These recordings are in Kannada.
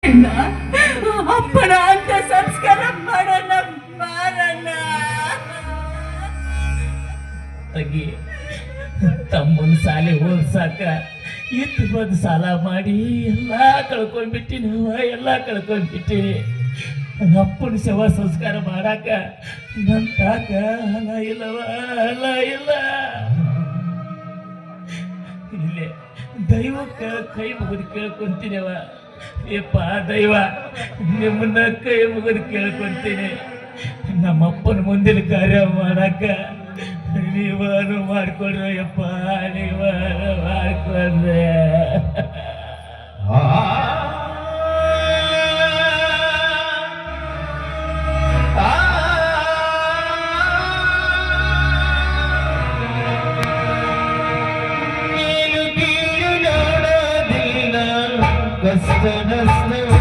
ಅಣ್ಣ ಅಪ್ಪನ ಅಂತ ಸಂಸ್ಕಾರ ಮಾಡೋಣ ಬಾರಣ್ಣ. ತಗಿ ತಮ್ಮನ ಸಾಲಿ ಓದ್ಸಾಕ ಇತ್ತು ಬಂದು ಸಾಲ ಮಾಡಿ ಎಲ್ಲ ಕಳ್ಕೊಂಡ್ಬಿಟ್ಟಿನಿ, ಎಲ್ಲ ಕಳ್ಕೊಂಡ್ಬಿಟ್ಟಿನಿ. ಅಪ್ಪನ ಶವ ಸಂಸ್ಕಾರ ಮಾಡಾಕ ನನ್ನ ತಾಕ ಹಲ ಇಲ್ಲವ, ಹಲ ಇಲ್ಲ. ಇಲ್ಲೇ ದೈವಕ್ಕೆ ಕೈ ಮುಗಿದು ಕೇಳ್ಕೊಂತೀನಿವ. ಏಪ್ಪ ದೈವ, ನಿಮ್ಮನ್ನ ಕೈ ಮುಗಿದು ಕೇಳ್ಕೊಂತೀನಿ. ನಮ್ಮಪ್ಪನ ಮುಂದಿನ ಕಾರ್ಯ ಮಾಡಾಕ ನೀವಾನು ಮಾಡ್ಕೊಂಡ್ರೆ ಯಪ್ಪ, ನೀವಾನು ಮಾಡ್ಕೊಂಡ್ರೆ. ನೀನು ಕೀಳು ನೋಡೋದಿಲ್ಲ ಕಷ್ಟ ನಷ್ಟವೋ,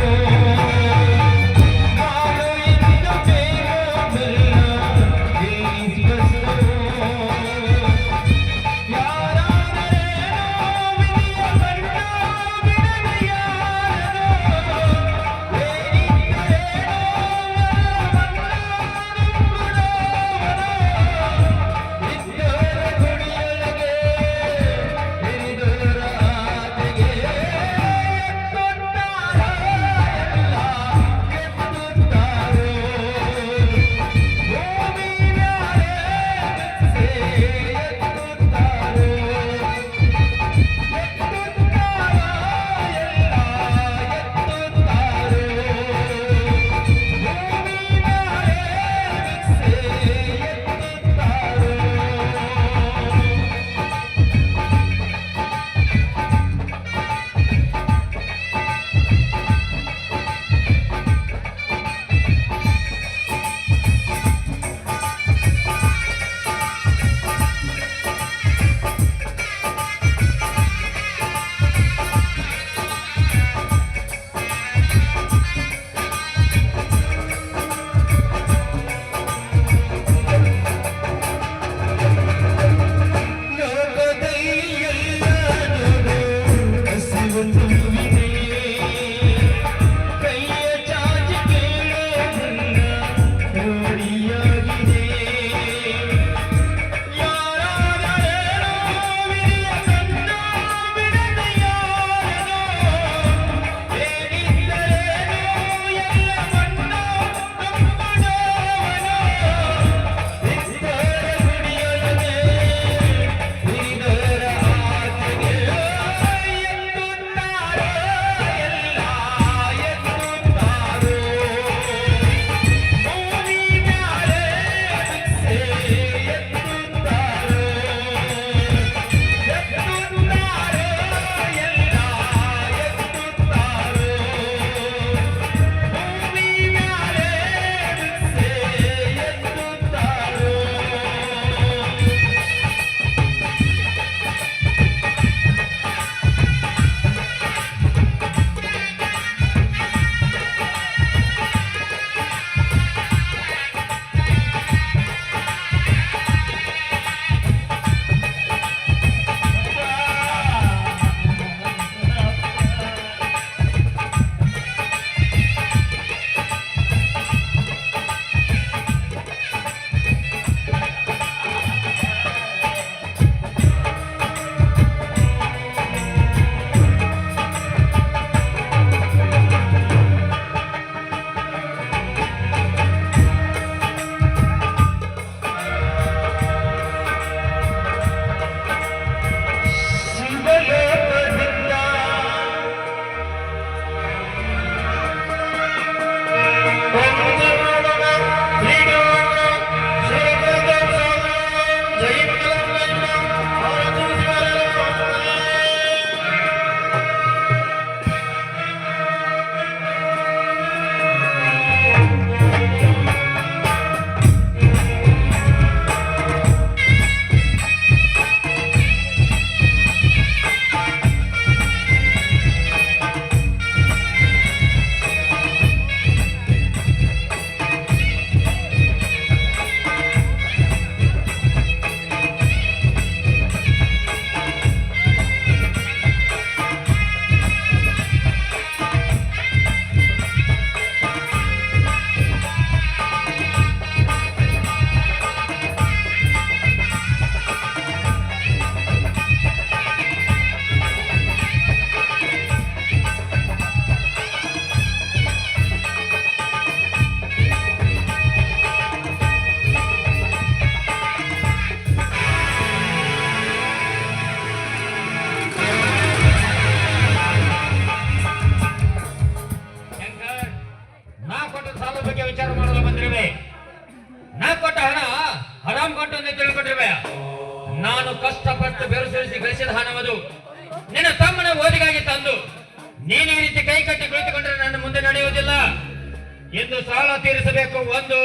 ಎಂದು ಸಾಲ ತೀರಿಸಬೇಕು ಒಂದು,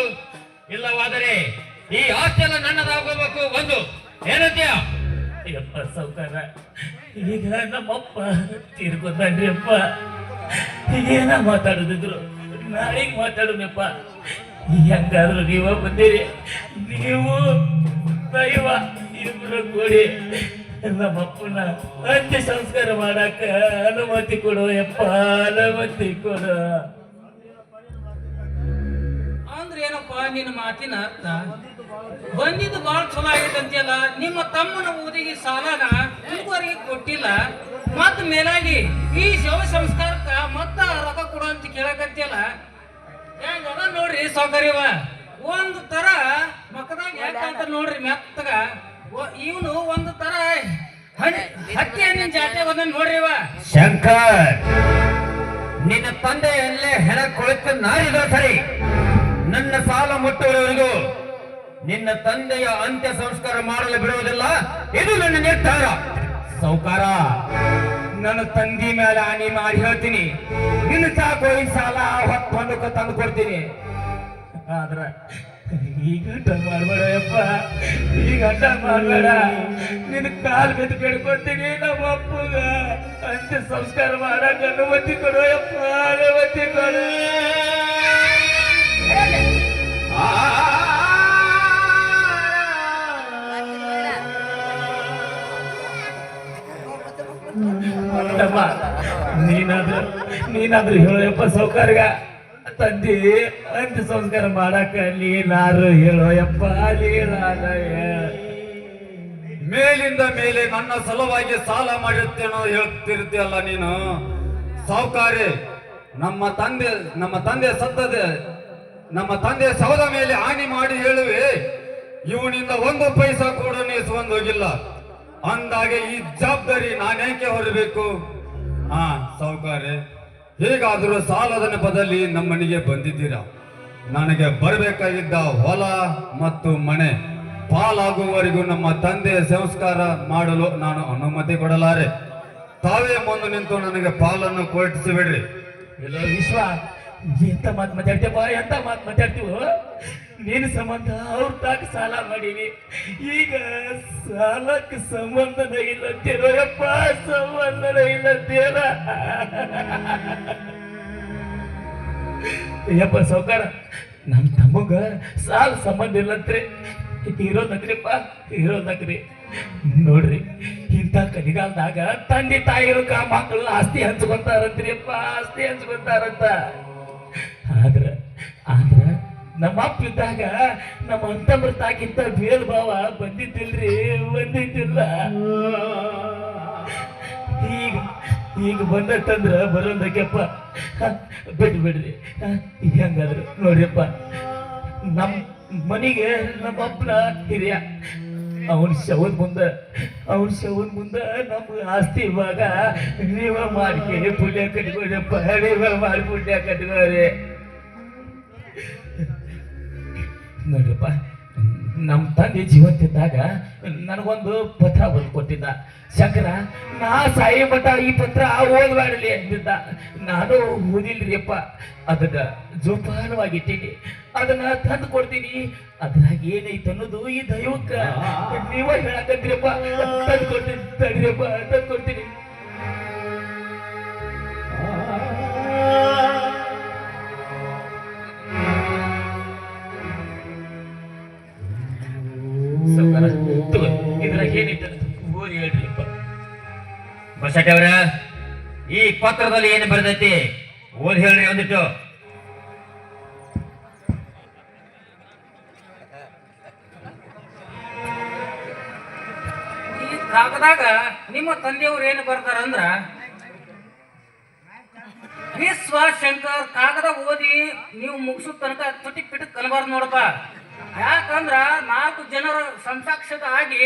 ಇಲ್ಲವಾದರೆ ಈ ಆಸ್ತಿ ಎಲ್ಲ ನನ್ನದಾಗಬೇಕು ಒಂದು. ಏನಂತೀಯ? ಯಪ್ಪ ಸೌಕಾರ, ಈಗ ನಮ್ಮಪ್ಪ ತೀರ್ಕೊಂಡ್ರಿ ಅಪ್ಪ. ಏನ ಮಾತಾಡುದಿದ್ರು ನಾಳೆಗೆ ಮಾತಾಡೋಣಪ್ಪ. ಹೆಂಗಾದ್ರು ನೀವ ಬಂದಿರಿ, ನೀವು ದೈವ ಇಬ್ರು ಕೂಡಿ ನಮ್ಮಪ್ಪನ ಅಂತ್ಯ ಸಂಸ್ಕಾರ ಮಾಡಾಕ ಅನುಮತಿ ಕೊಡು ಯಪ್ಪ, ಅನುಮತಿ ಕೊಡು. ಅಂದ್ರೆ ಏನಪ್ಪ ನಿನ್ನ ಮಾತಿನ ಅರ್ಥ? ಬಂದಿದ್ದು ಬಾಳ ಚಲೋ ಆಗೈತೆ ಅಂತೀಯಲ್ಲ. ನಿಮ್ಮ ತಮ್ಮನ ಓದಿಗೆ ಸಾಲನ ಇದುವರೆಗೆ ಕೊಟ್ಟಿಲ್ಲ, ಮತ್ತ ಮೇಲಾಗಿ ಈ ಶವ ಸಂಸ್ಕಾರಕ್ಕ ಮತ್ತ ರೊಕ್ಕ ಕೊಡು ಅಂತ ಕೇಳಕಂತಿಯಲ್ಲ. ಹೆಂಗದ ನೋಡ್ರಿ ಸೌಕರ್ಯವ, ಒಂದು ತರ ಮಕ್ಕದಾಗ ಯಾಕಂತ ನೋಡ್ರಿ ಮೆತ್ತಗ ಇವನು ಒಂದು ತರ ಹತ್ತಿ ಹಣ್ಣಿನ ಜಾತಿ ಒಂದ ನೋಡ್ರಿವ. ಶಂಕರ್, ನಿನ್ನ ತಂದೆಯಲ್ಲೇ ಹೆಣ ಕೊಳಿತು ನಾರಿದ ಸರಿ. ನನ್ನ ಸಾಲ ಮುಟ್ಟುವವರೆಗೂ ನಿನ್ನ ತಂದೆಯ ಅಂತ್ಯ ಸಂಸ್ಕಾರ ಮಾಡಲು ಬಿಡುವುದಿಲ್ಲ, ಇದು ನನ್ನ ನಿರ್ಧಾರ. ಸೌಕಾರ, ನನ್ನ ತಂದಿ ಮೇಲೆ ಹಾನಿ ಮಾಡಿ ಹೇಳ್ತೀನಿ, ನಿನ್ನ ಚಾಕೋಳಿ ಸಾಲ ಹೊತ್ತೊಂದಕ್ಕೆ ತಂದು ಕೊಡ್ತೀನಿ. ಆದ್ರ ಈಗ ಅಡ್ಡ ಮಾಡ್ಬೇಡ ಯಪ್ಪ, ಈಗ ಅಡ್ಡ ಮಾಡ್ಬೇಡ. ನಿನ್ನ ಕಾಲ್ ಬಿದ್ದು ಕೇಳ್ಕೊತೀನಿ, ನಮ್ಮ ಅಪ್ಪಗ ಅಂತ್ಯ ಸಂಸ್ಕಾರ ಮಾಡಕ್ ಅನುಮತಿ ಕೊಡು ಯಪ್ಪ, ಅನುಮತಿ ಕೊಡು. ನೀನಾದ್ರೂ ಹೇಳೋಯಪ್ಪ ಸೌಕರ್ಯ, ತಂದಿ ಅಂತ್ಯ ಸಂಸ್ಕಾರ ಮಾಡಾಕ ನೀನಾರು ಹೇಳೋಯಪ್ಪ, ಮೇಲಿಂದ ಮೇಲೆ ನನ್ನ ಸಲುವಾಗಿ ಸಾಲ ಮಾಡಿರ್ತೇನೋ ಹೇಳ್ತಿರ್ತೀಯಲ್ಲ ನೀನು. ಸಾವುಕಾರಿ, ನಮ್ಮ ತಂದೆ ಸೌದ ಮೇಲೆ ಹಾನಿ ಮಾಡಿ ಹೇಳುವೆ, ಇವನಿಂದ ಒಂದು ಪೈಸಾ ಕೂಡ ನೀಸ್ಕೊಂಡು ಹೋಗಿಲ್ಲ ಅಂದಾಗೆ ಈ ಜವಾಬ್ದಾರಿ ನಾನೇಕೆ ಹೊರಬೇಕು? ಹಾ ಸಾವುಕಾರಿ, ಹೇಗಾದರೂ ಸಾಲದ ನೆಪದಲ್ಲಿ ನಮ್ಮನೆಗೆ ಬಂದಿದ್ದೀರಾ. ನನಗೆ ಬರಬೇಕಾಗಿದ್ದ ಹೊಲ ಮತ್ತು ಮನೆ ಪಾಲಾಗುವವರೆಗೂ ನಮ್ಮ ತಂದೆಯ ಸಂಸ್ಕಾರ ಮಾಡಲು ನಾನು ಅನುಮತಿ ಕೊಡಲಾರೆ. ತಾವೇ ಮುಂದೆ ನಿಂತು ನನಗೆ ಪಾಲನ್ನು ಕೊಡಿಸಿಬಿಡ್ರಿ. ಇಲ್ಲ ವಿಶ್ವ, ಎಂತ ಮಾತು ಮಾತಾಡ್ತೀಯಪ್ಪ, ಎಂತ ಮಾತು ಮಾತಾಡ್ತೀವೋ. ನೀನು ಸಂಬಂಧ ಅವ್ರ ತಾಕ ಸಾಲ ಮಾಡೀನಿ, ಈಗ ಸಾಲಕ್ಕೆ ಸಂಬಂಧನ ಇಲ್ಲಂತೀರೋ ಯಪ್ಪ, ಸಂಬಂಧನ ಇಲ್ಲಂತೀರ ಯಪ್ಪ ಸೌಕಾರ. ನಮ್ಮ ತಮ್ಮಗ ಸಾಲ ಸಂಬಂಧ ಇಲ್ಲಂತ್ರಿ, ಇರೋದಕ್ರಿಪ್ಪ, ಇರೋದಕ್ರಿ. ನೋಡ್ರಿ, ಇಂಥ ಕಲಿಗಾಲದಾಗ ತಂದೆ ತಾಯಿರು ಮಕ್ಕಳು ಆಸ್ತಿ ಹಂಚ್ಕೊಂತಾರಂತ್ರಿ ಅಪ್ಪ, ಆಸ್ತಿ ಹಂಚ್ಕೊಂತಾರಂತ. ಆದ್ರ ನಮ್ಮ ಅಪ್ಪ ಇದ್ದಾಗ ನಮ್ಮ ಅಂತಂಬ್ರ ತಾಕಿಂತ ಭೇದ ಭಾವ ಬಂದಿದ್ದಿಲ್ರಿ, ಬಂದಿದ್ದಿಲ್ಲ. ಈಗ ಬಂದತ್ತಂದ್ರ ಬರೋದಕ್ಕೆಪ್ಪ, ಬಿಡ್ರಿ. ಹೆಂಗಾದ್ರು ನೋಡ್ರಿಪ್ಪ, ನಮ್ಮ ಮನೆಗೆ ನಮ್ಮ ಅಪ್ಪನ ಹಿರಿಯ, ಅವನ ಶವದ ಮುಂದ ನಮ್ಮ ಆಸ್ತಿ ಇವಾಗ ನೀವ ಮಾಡ್ಕೇಳಿ ಪುಣ್ಯ ಕಟ್ಕೋರಪ್ಪ, ನೀವ ಮಾಡಿ ಪುಣ್ಯ ಕಟ್ಕೋರಿ. ನೋಡ್ರಪ್ಪ, ನಮ್ಮ ತಂದೆ ಜೀವಂತಿದ್ದಾಗ ನನಗೊಂದು ಪತ್ರ ಬರೆದು ಕೊಟ್ಟಿದ್ದ. ಶಂಕರ, ನಾ ಸಾಯಿ ಮಠ ಈ ಪತ್ರ ಓದ್ಬೇಡಲಿ ಅಂತಿದ್ದ. ನಾನು ಓದಿಲ್ರಿ ಅಪ್ಪ, ಅದನ್ನ ಜೋಪಾನವಾಗಿಟ್ಟೀನಿ, ಅದನ್ನ ತಂದು ಕೊಡ್ತೀನಿ. ಅದ್ರಾಗ ಏನೈತೆ ಅನ್ನೋದು ಈ ದೈವಕ್ಕ ನೀವ ಹೇಳಕತ್ರಿಯಪ್ಪ. ತಂದು ಕೊಡ್ತೀನಿ ತಡ್ರಿಯಪ್ಪ, ತಂದು ಕೊಡ್ತೀನಿ. ಇದ್ರಾಗ ಏನೈತೆ ಓದಿ ಹೇಳ್ರಿಪ್ಪ. ಬಸಟವ್ರ, ಈ ಪತ್ರದಲ್ಲಿ ಏನು ಬರೆದೈತಿ ಓದಿ ಹೇಳ್ರಿ ಒಂದಿಟ್ಟು. ಈ ಕಾಗದಾಗ ನಿಮ್ಮ ತಂದೆಯವ್ರು ಏನು ಬರ್ತಾರಂದ್ರ, ವಿಶ್ವ ಶಂಕರ್ ಕಾಗದ ಓದಿ ನೀವು ಮುಗಿಸೋ ತನಕ ತುಟಿ ಪಿಟಕ್ ಕಲಬಾರ್ದು ನೋಡಪ್ಪ. ಯಾಕಂದ್ರ 4 ಜನರ ಸಂಸಾಕ್ಷತ ಆಗಿ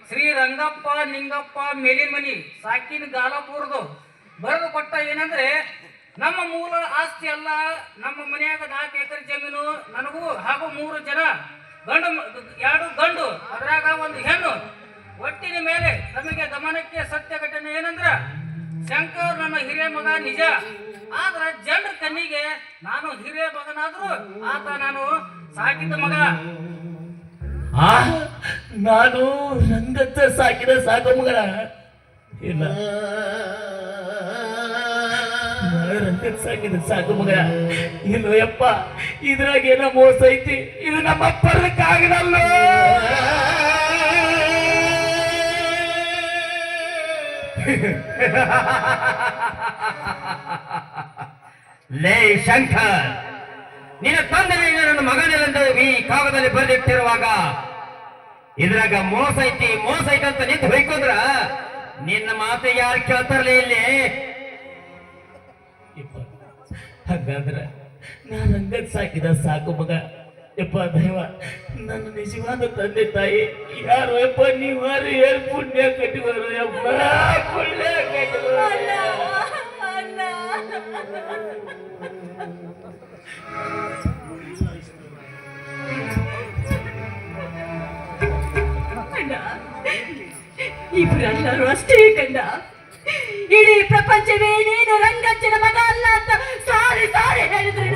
ಶ್ರೀ ರಂಗಪ್ಪ ನಿಂಗಪ್ಪ ಮೇಲಿನ ಮನಿ ಸಾಕಿನ ಗಾಲಾಪುರದು ಬರೆದು ಕೊಟ್ಟ ಏನಂದ್ರೆ, ನಮ್ಮ ಮೂಲ ಆಸ್ತಿ ಅಲ್ಲ, ನಮ್ಮ ಮನೆಯಾಗ 4 ಎಕರೆ ಜಮೀನು ನನಗೂ ಹಾಗೂ 3 ಜನ ಗಂಡು, 2 ಗಂಡು, ಅದ್ರಾಗ 1 ಹೆಣ್ಣು. ಒಟ್ಟಿನ ಮೇಲೆ ತಮಗೆ ಗಮನಕ್ಕೆ ಸತ್ಯ ಘಟನೆ ಏನಂದ್ರ, ಶಂಕರ್ ನನ್ನ ಹಿರಿಯ ಮಗ ನಿಜ, ಆದ್ರೆ ಜನರ ಕಣ್ಣಿಗೆ ನಾನು ಹಿರಿಯ ಮಗನಾದ್ರು ಆತ ನಾನು ಸಾಕಿದ ಮಗ. ಆ ನಾನು ರಂಗತ್ತ ಸಾಕಿದ ಸಾಕು ಮಗನ ಇಲ್ಲ, ರಂಗತ್ ಸಾಕಿದ ಸಾಕು ಮಗ ಇಲ್ಲ ಯಪ್ಪ. ಇದ್ರಾಗ ಏನೋ ಮೋಸ ಐತಿ, ಇದು ನಮ್ಮ ಪರ್ಲಕ್ಕಾಗಲ್ಲ. ಲೇ ಶಂಕರ್, ನಿನ್ನ ತಂದೆ ನನ್ನ ಮಗನೆಲ್ಲಂದ ಈ ಕಾಗದಲ್ಲಿ ಬರೆದಿಟ್ಟಿರುವಾಗ ಇದ್ರಾಗ ಮೋಸ ಐತಿ ಅಂತ ನಿಂತು ಹೊಯ್ಕೊಂಡ್ರ ನಿನ್ನ ಮಾತು ಯಾರು ಕೇಳ್ತಾರಲೇ ಇಲ್ಲಿ? ಯಪ್ಪ ಹಂಗಾದ್ರ ನಾನು ರಂಗತ್ ಸಾಕಿದ ಸಾಕು ಮಗ ಯಪ್ಪ. ದೈವ ನನ್ನ ನಿಜವಾದ ತಂದೆ ತಾಯಿ ಯಾರು ಯಪ್ಪ? ನೀವಾರು ಹೇಳಿ ಪುಣ್ಯ ಕಟ್ಟಿವರು ಯಪ್ಪ, ಪುಣ್ಯ ಕಟ್ಟಿವರು. ಅಣ್ಣ ಇಬ್ರೆಲ್ಲರೂ ಅಷ್ಟೇ ಕಂಡ. ಇಡೀ ಪ್ರಪಂಚವೇ ನೀನು ರಂಗಜ್ಜನ ಮಗ ಅಲ್ಲ ಅಂತ ಸಾರಿ ಸಾರಿ ಹೇಳಿದ್ರು.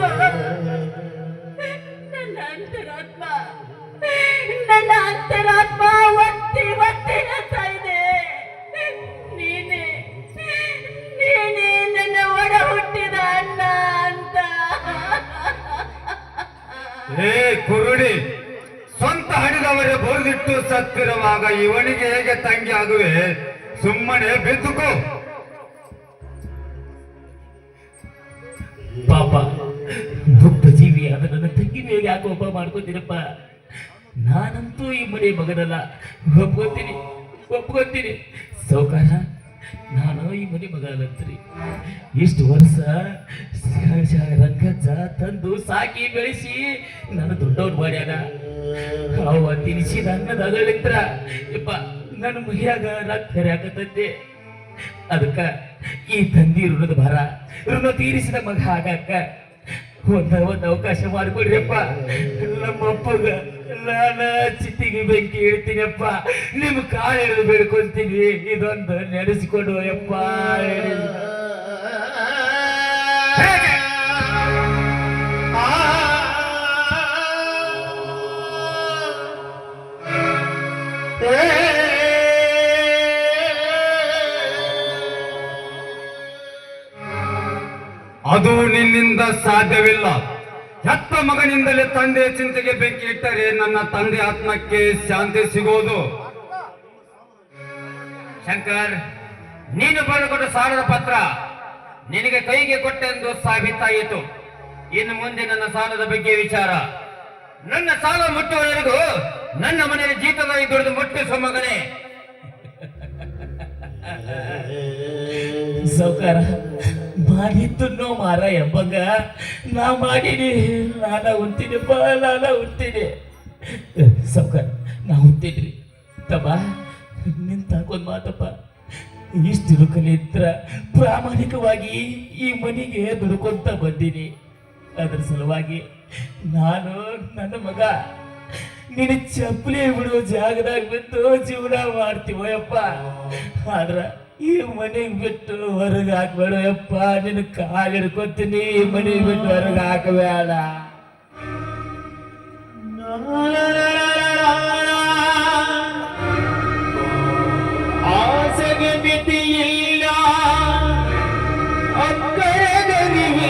ನನ್ನ ಅಂತರಾತ್ಮ ಒತ್ತಿ ಒತ್ತಿ ಹೇಳ್ತಾ ಇದೆ, ನೀನೇ ನನ್ನ ಒಡ ಹುಟ್ಟಿದ ಅಣ್ಣ ಅಂತ. ಹೇ ಕುರುಡಿ, ಸ್ವಂತ ಹಣಿದವರೇ ಬರೆದಿಟ್ಟು ಸತ್ತಿರುವಾಗ ಇವನಿಗೆ ಹೇಗೆ ತಂಗಿ ಆಗುವೆ? ಸುಮ್ಮನೆ ಬಿದ್ದುಕೋ. ಪಾಪ ದುಡ್ಡ ಜೀವಿ ಆದ ನನ್ನ ತಂಗಿ ಮೇಲೆ ಯಾಕೆ ಒಬ್ಬ ಮಾಡ್ಕೋತೀರಪ್ಪ? ನಾನಂತೂ ಈ ಮನೆ ಮಗನಲ್ಲ, ಒಪ್ಕೋತೀನಿ ಸೌಕಾರ. ನಾನು ಈ ಮನೆ ಮಗ ಅಲ್ಲಂತ್ರಿ. ಇಷ್ಟು ವರ್ಷ ರಂಗಜ್ಜ ತಂದು ಸಾಕಿ ಬೆಳೆಸಿ ನಾನು ದೊಡ್ಡವ್ರು ಮಾಡ್ಯಾನ. ಅವ ತಿನಿಸಿದ ಅನ್ನದ ಅಗಳಿಂತ್ರ ಯಪ್ಪ ನನ್ನ ಮೈಯಾಗ ರಕ್ತ ಹರಿಯಾಕತ್ತೈತೆ. ಅದಕ್ಕ ಈ ತಂದಿ ಋಣ ತೀರಿಸಿದ ಮಗ ಆಗಾಕ ಒಂದು ಅವಕಾಶ ಮಾಡಿಕೊಡ್ರಿಯಪ್ಪ. ನಮ್ಮ ಅಪ್ಪಗ ನಾನು ಚಿತ್ತಿಗೆ ಬೆಂಕಿ ಇಡ್ತೀನಪ್ಪ, ನಿಮ್ ಕಾಲು ಹಿಡಿದು ಬೇಡ್ಕೊಂತೀನಿ, ಇದೊಂದು ನಡೆಸಿಕೊಡು ಯಪ್ಪ. ಅದು ನಿನ್ನಿಂದ ಸಾಧ್ಯವಿಲ್ಲ. ಹೆತ್ತ ಮಗನಿಂದಲೇ ತಂದೆ ಚಿಂತೆಗೆ ಬೆಂಕಿ ಇಟ್ಟರೆ ನನ್ನ ತಂದೆ ಆತ್ಮಕ್ಕೆ ಶಾಂತಿ ಸಿಗೋದು. ಶಂಕರ್, ನೀನು ಬರೆದುಕೊಟ್ಟ ಸಾಲದ ಪತ್ರ ನಿನಗೆ ಕೈಗೆ ಕೊಟ್ಟೆಂದು ಸಾಬೀತಾಯಿತು. ಇನ್ನು ಮುಂದೆ ನನ್ನ ಸಾಲದ ಬಗ್ಗೆ ವಿಚಾರ. ನನ್ನ ಸಾಲ ಮುಟ್ಟುವವರೆಗೂ ನನ್ನ ಮನೆಯ ಜೀತದಾಗಿ ದುಡಿದು ಮುಟ್ಟಿಸುವ ಮಗನೇ. ಸೌಕಾರ ಮಾಡಿದ್ದು ನೋ ಮಾರ ಎಂಬಂಗ ನಾ ಮಾಡೀನಿ. ನಾನ ಉಂತೀನಿಪ್ಪ, ಸೌಕಾರ ನಾ ಉಂತೀನ್ರಿ. ತಮ್ಮ ನಿಂತಾಕೊಂದ್ ಮಾತಪ್ಪ, ಇಷ್ಟು ದುಃಖಲಿದ್ರ ಪ್ರಾಮಾಣಿಕವಾಗಿ ಈ ಮನೆಗೆ ದುಡ್ಕೊಂತ ಬಂದೀನಿ. ಅದ್ರ ಸಲುವಾಗಿ ನಾನು ನನ್ನ ಮಗ ನಿನ್ನ ಚಪ್ಪಲಿ ಬಿಡುವ ಜಾಗದಾಗ ಬಿಟ್ಟು ಜೀವನ ಮಾಡ್ತೀವಯ್ಯಪ್ಪ. ಆದ್ರ ಈ ಮನೆಗೆ ಬಿಟ್ಟು ಹೊರಗೆ ಹಾಕ್ಬೇಡ ಯಪ್ಪ, ನಿನ್ನ ಕಾಲು ಹಿಡ್ಕೊತೀನಿ. ಈ ಮನೆಗೆ ಬಿಟ್ಟು ಹೊರಗೆ ಹಾಕಬೇಡ. ಆಸೆಗೆ ಮಿತಿಯಿಲ್ಲ, ಅಕ್ಕರಗರಿವಿಲ್ಲ,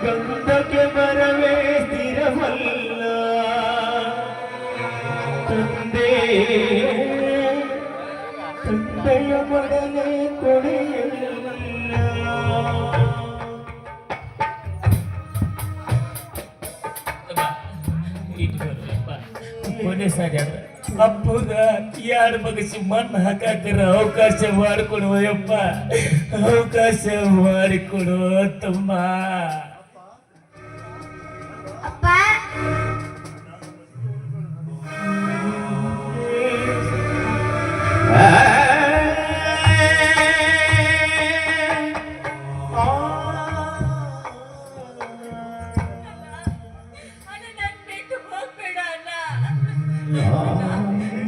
ಗಂಧಕ್ಕೆ ಬರವೇ ಸ್ಥಿರವಲ್ಲ. ತಂದೆಯ ಮಡಲೆ ಕೊಡೆಯಲ್ಲ. ಕೊನೆ ಸಾರಿ ಅದ ಅಪ್ಪಗ ಯಾರು ಬಗಸಿ ಮಣ್ಣು ಹಾಕಾಕರ ಅವಕಾಶ ಮಾಡಿಕೊಡುವಯ್ಯಪ್ಪ, ಅವಕಾಶ ಮಾಡಿಕೊಡು ತಮ್ಮ.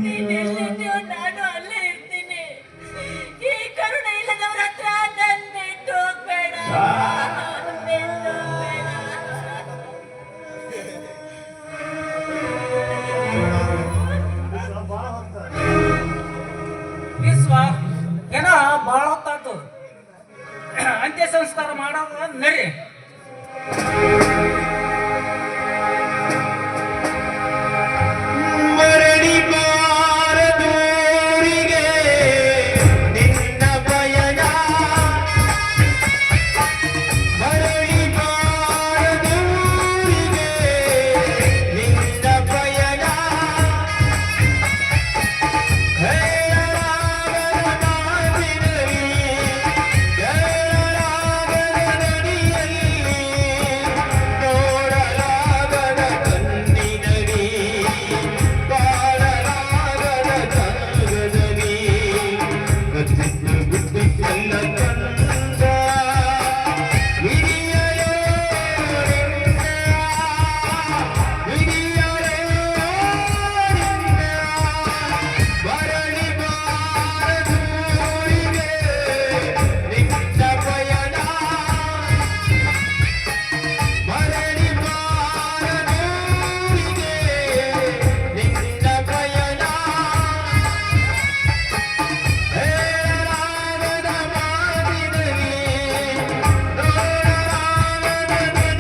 ನೀನೆಲ್ಲಿದ್ಯೋ ನಾನು ಅಲ್ಲೇ ಇರ್ತೀನಿ. ಈ ಕರುಣೆ ಇಲ್ಲದವರ ಅಂತ್ಯ ಸಂಸ್ಕಾರ ಮಾಡೋದು ನಡ್ರಿ